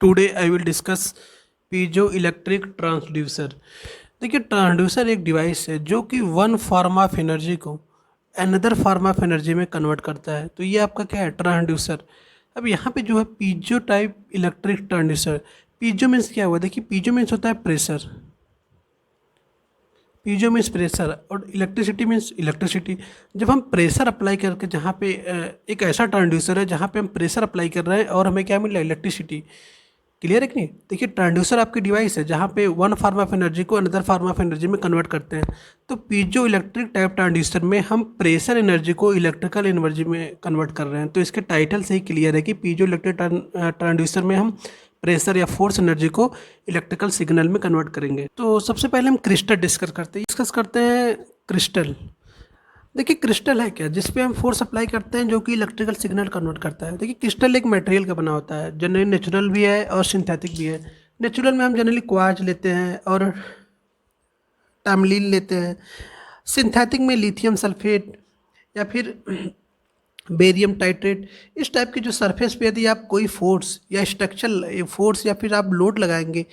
Today I will discuss piezo electric transducer. देखिए, transducer एक device है जो कि वन फॉर्म ऑफ एनर्जी को अनदर फॉर्म ऑफ एनर्जी में कन्वर्ट करता है। तो ये आपका क्या है, ट्रांसड्यूसर। अब यहाँ पे जो है piezo type electric transducer. Piezo means क्या हुआ, देखिए पीजो मीन्स होता है प्रेशर। पीजो मीन्स प्रेशर और इलेक्ट्रिसिटी मीन्स इलेक्ट्रिसिटी। जब हम प्रेशर अप्लाई करके जहाँ पे एक ऐसा ट्रांसड्यूसर है जहाँ पे हम प्रेशर अप्लाई कर रहे हैं और हमें क्या मिल रहा है, इलेक्ट्रिसिटी। क्लियर है कि नहीं। देखिए, ट्रांसड्यूसर आपकी डिवाइस है जहाँ पे वन फॉर्म ऑफ एनर्जी को अनदर फॉर्म ऑफ एनर्जी में कन्वर्ट करते हैं। तो पीजो इलेक्ट्रिक टाइप ट्रांसड्यूसर में हम प्रेशर एनर्जी को इलेक्ट्रिकल एनर्जी में कन्वर्ट कर रहे हैं। तो इसके टाइटल से ही क्लियर है कि पीजो इलेक्ट्रिक ट्रांसड्यूसर में हम प्रेशर या फोर्स एनर्जी को इलेक्ट्रिकल सिग्नल में कन्वर्ट करेंगे। तो सबसे पहले हम क्रिस्टल डिस्कस करते हैं क्रिस्टल। देखिए, क्रिस्टल है क्या, जिस पे हम फोर्स अप्लाई करते हैं जो कि इलेक्ट्रिकल सिग्नल कन्वर्ट करता है। देखिए, क्रिस्टल एक मटेरियल का बना होता है, जनरली नेचुरल भी है और सिंथेटिक भी है। नेचुरल में हम जनरली क्वार्ट्ज लेते हैं और टर्मलिन लेते हैं। सिंथेटिक में लिथियम सल्फेट या फिर बेरियम टाइट्रेट। इस टाइप के जो सरफेस पे यदि आप कोई फोर्स या स्ट्रक्चरल फोर्स या फिर आप लोड लगाएंगे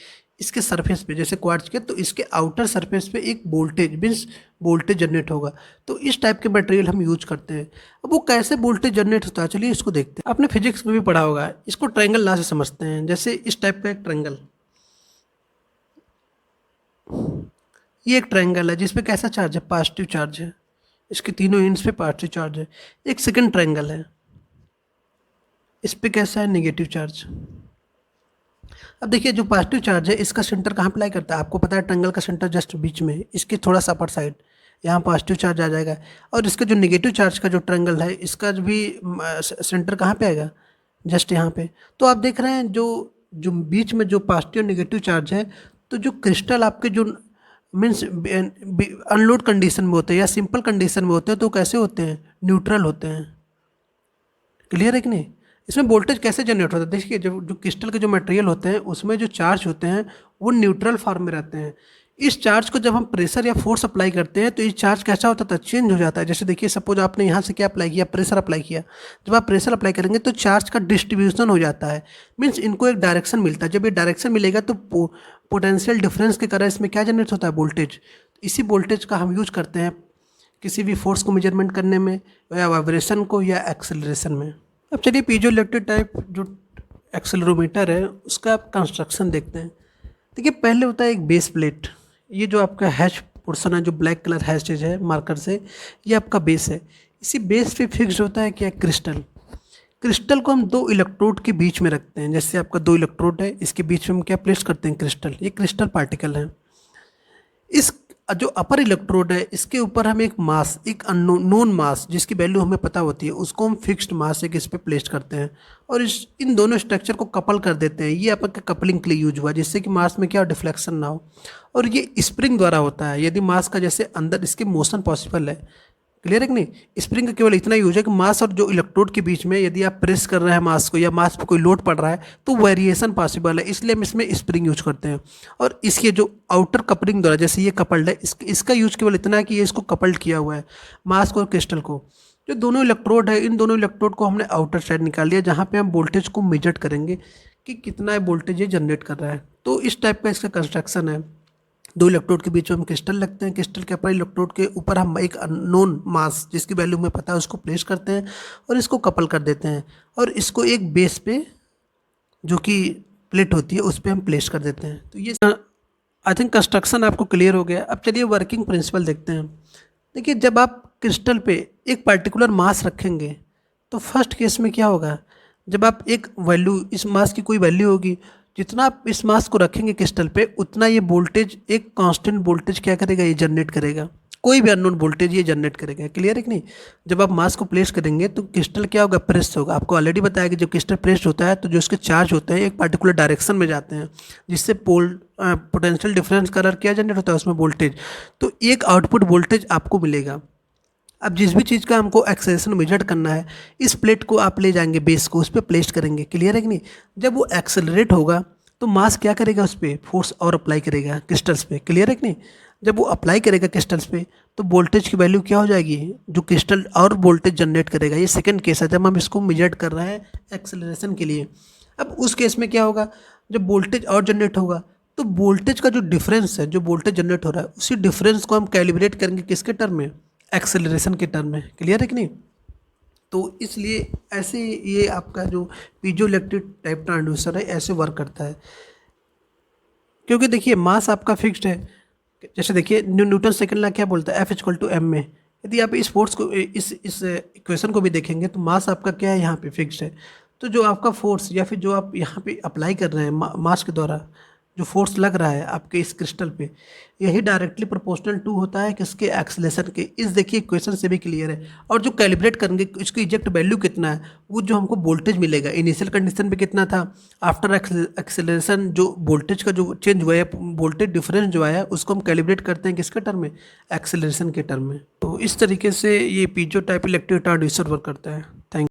इसके सरफेस पे, जैसे क्वार्ट्ज के, तो इसके आउटर सरफेस पे एक वोल्टेज मीन्स वोल्टेज जनरेट होगा। तो इस टाइप के मटेरियल हम यूज करते हैं। अब वो कैसे वोल्टेज जनरेट होता है, चलिए इसको देखते हैं। आपने फिजिक्स में भी पढ़ा होगा, इसको ट्रायंगल लॉ से समझते हैं। जैसे इस टाइप का एक ट्रायंगल, ये एक ट्रायंगल है जिसपे कैसा चार्ज है, पॉजिटिव चार्ज है। इसके तीनों एंड्स पे पॉजिटिव चार्ज है। एक सेकंड ट्रायंगल है, इस पे कैसा है, नेगेटिव चार्ज। अब देखिए, जो पॉजिटिव चार्ज है इसका सेंटर कहाँ अप्लाई करता है, आपको पता है ट्रायंगल का सेंटर जस्ट बीच में, इसके थोड़ा सा अपर साइड यहाँ पॉजिटिव चार्ज आ जाएगा। और इसका जो नेगेटिव चार्ज का जो ट्रायंगल है इसका जो भी सेंटर कहाँ पे आएगा, जस्ट यहाँ पे। तो आप देख रहे हैं जो जो बीच में जो पॉजिटिव और नेगेटिव चार्ज है, तो जो क्रिस्टल आपके जो मीन्स अनलोड कंडीशन में होते हैं या सिंपल कंडीशन में होते हैं तो कैसे होते हैं, न्यूट्रल होते हैं। क्लियर है कि नहीं। इसमें वोल्टेज कैसे जनरेट होता है, देखिए जब जो क्रिस्टल के जो मटेरियल होते हैं उसमें जो चार्ज होते हैं वो न्यूट्रल फॉर्म में रहते हैं। इस चार्ज को जब हम प्रेशर या फोर्स अप्लाई करते हैं तो ये चार्ज कैसा होता था, चेंज हो जाता है। जैसे देखिए, सपोज आपने यहाँ से क्या अप्लाई किया, प्रेशर अप्लाई किया। जब आप प्रेशर अप्लाई करेंगे तो चार्ज का डिस्ट्रीब्यूशन हो जाता है, मीन्स इनको एक डायरेक्शन मिलता है। जब ये डायरेक्शन मिलेगा तो पोटेंशियल डिफरेंस के कारण इसमें क्या जनरेट होता है, वोल्टेज। इसी वोल्टेज का हम यूज करते हैं किसी भी फोर्स को मेजरमेंट करने में या वाइब्रेशन को या एक्सेलरेशन में। अब चलिए पीजो इलेक्ट्रिक टाइप जो एक्सेलरोमीटर है उसका आप कंस्ट्रक्शन देखते हैं। देखिए, पहले होता है एक बेस प्लेट। ये जो आपका हैश पोर्सन है, जो ब्लैक कलर हैशेज है मार्कर से, ये आपका बेस है। इसी बेस पे फिक्स्ड होता है क्या, क्रिस्टल। क्रिस्टल को हम दो इलेक्ट्रोड के बीच में रखते हैं। जैसे आपका दो इलेक्ट्रोड है, इसके बीच में हम क्या प्लेस करते हैं, क्रिस्टल। ये क्रिस्टल पार्टिकल है। इस जो अपर इलेक्ट्रोड है इसके ऊपर हम एक मास, एक नोन मास जिसकी वैल्यू हमें पता होती है, उसको हम फिक्स्ड मास एक इस पे प्लेस करते हैं और इन दोनों स्ट्रक्चर को कपल कर देते हैं। ये आपका कपलिंग के लिए यूज हुआ, जिससे कि मास में क्या डिफ्लेक्शन ना हो। और ये स्प्रिंग द्वारा होता है। यदि मास का जैसे अंदर इसके मोशन पॉसिबल है, क्लियर है कि नहीं। स्प्रिंग का केवल इतना यूज है कि मास और जो इलेक्ट्रोड के बीच में यदि आप प्रेस कर रहे हैं मास को या मास पे कोई लोड पड़ रहा है तो वेरिएशन पॉसिबल है, इसलिए हम इसमें स्प्रिंग यूज करते हैं। और इसके जो आउटर कपलिंग द्वारा, जैसे ये कपल्ड है, इसका यूज केवल इतना है कि ये इसको कपल्ड किया हुआ है, मास को और क्रिस्टल को। जो दोनों इलेक्ट्रोड है, इन दोनों इलेक्ट्रोड को हमने आउटर साइड निकाल लिया जहाँ पे हम वोल्टेज को मेजर करेंगे कि कितना वोल्टेज ये जनरेट कर रहा है। तो इस टाइप का इसका कंस्ट्रक्शन है। दो इलेक्ट्रोड के बीच में हम क्रिस्टल लगते हैं, क्रिस्टल के अपर इलेक्ट्रोड के ऊपर हम एक अननोन मास जिसकी वैल्यू हमें पता है उसको प्लेस करते हैं और इसको कपल कर देते हैं और इसको एक बेस पे जो कि प्लेट होती है उस पर हम प्लेस कर देते हैं। तो ये आई थिंक कंस्ट्रक्शन आपको क्लियर हो गया। अब चलिए वर्किंग प्रिंसिपल देखते हैं। देखिए, जब आप क्रिस्टल पे एक पर्टिकुलर मास रखेंगे तो फर्स्ट केस में क्या होगा, जब आप एक वैल्यू, इस मास की कोई वैल्यू होगी, जितना आप इस मास को रखेंगे क्रिस्टल पे उतना ये वोल्टेज, एक कांस्टेंट वोल्टेज क्या करेगा, ये जनरेट करेगा। कोई भी अननोन वोल्टेज ये जनरेट करेगा। क्लियर है कि नहीं। जब आप मास को प्लेस करेंगे तो क्रिस्टल क्या होगा, प्रेस होगा। आपको ऑलरेडी बताया कि जब क्रिस्टल प्रेस होता है तो जो उसके चार्ज होते हैं एक पार्टिकुलर डायरेक्शन में जाते हैं, जिससे पोटेंशियल डिफरेंस कारण क्या जनरेट होता है, उसमें वोल्टेज। तो एक आउटपुट वोल्टेज आपको मिलेगा। अब जिस भी चीज़ का हमको एक्सेलरेशन मेजर करना है, इस प्लेट को आप ले जाएंगे बेस को, उस पर प्लेस करेंगे। क्लियर है कि नहीं। जब वो एक्सेलरेट होगा तो मास क्या करेगा, उस पर फोर्स और अप्लाई करेगा क्रिस्टल्स पे। क्लियर है कि नहीं। जब वो अप्लाई करेगा क्रिस्टल्स पे तो वोल्टेज की वैल्यू क्या हो जाएगी, जो क्रिस्टल और वोल्टेज जनरेट करेगा। ये सेकंड केस है जब हम इसको मेजर कर रहे हैं एक्सेलरेशन के लिए। अब उस केस में क्या होगा, जब वोल्टेज और जनरेट होगा तो वोल्टेज का जो डिफरेंस है, जो वोल्टेज जनरेट हो रहा है, उसी डिफरेंस को हम कैलिब्रेट करेंगे किसके टर्म में, एक्सेलरेशन के टर्म में। क्लियर है कि नहीं? तो इसलिए ऐसे ये आपका जो पीजोइलेक्ट्रिक टाइप ट्रांसड्यूसर है ऐसे वर्क करता है। क्योंकि देखिए मास आपका फिक्स्ड है। जैसे देखिए न्यूटन सेकंड लॉ क्या बोलता है, एफ इक्वल टू एम में। यदि आप इस फोर्स को इस इक्वेशन को भी देखेंगे तो मास आपका क्या है, यहाँ पे फिक्स्ड है। तो जो आपका फोर्स या फिर जो आप यहाँ पे अप्लाई कर रहे हैं मास के द्वारा जो फोर्स लग रहा है आपके इस क्रिस्टल पे, यही डायरेक्टली प्रोपोर्शनल टू होता है किसके, एक्सेलेरेशन के। इस देखिए इक्वेशन से भी क्लियर है। और जो कैलिब्रेट करेंगे इसकी इजेक्ट वैल्यू कितना है, वो जो हमको वोल्टेज मिलेगा इनिशियल कंडीशन पे कितना था, आफ्टर एक्सेलरेशन जो वोल्टेज का जो चेंज हुआ है, वोल्टेज डिफरेंस जो आया उसको हम कैलिब्रेट करते हैं किसके टर्म में, एक्सेलरेशन के टर्म में। तो इस तरीके से ये piezo type electric transducer work करता है। थैंक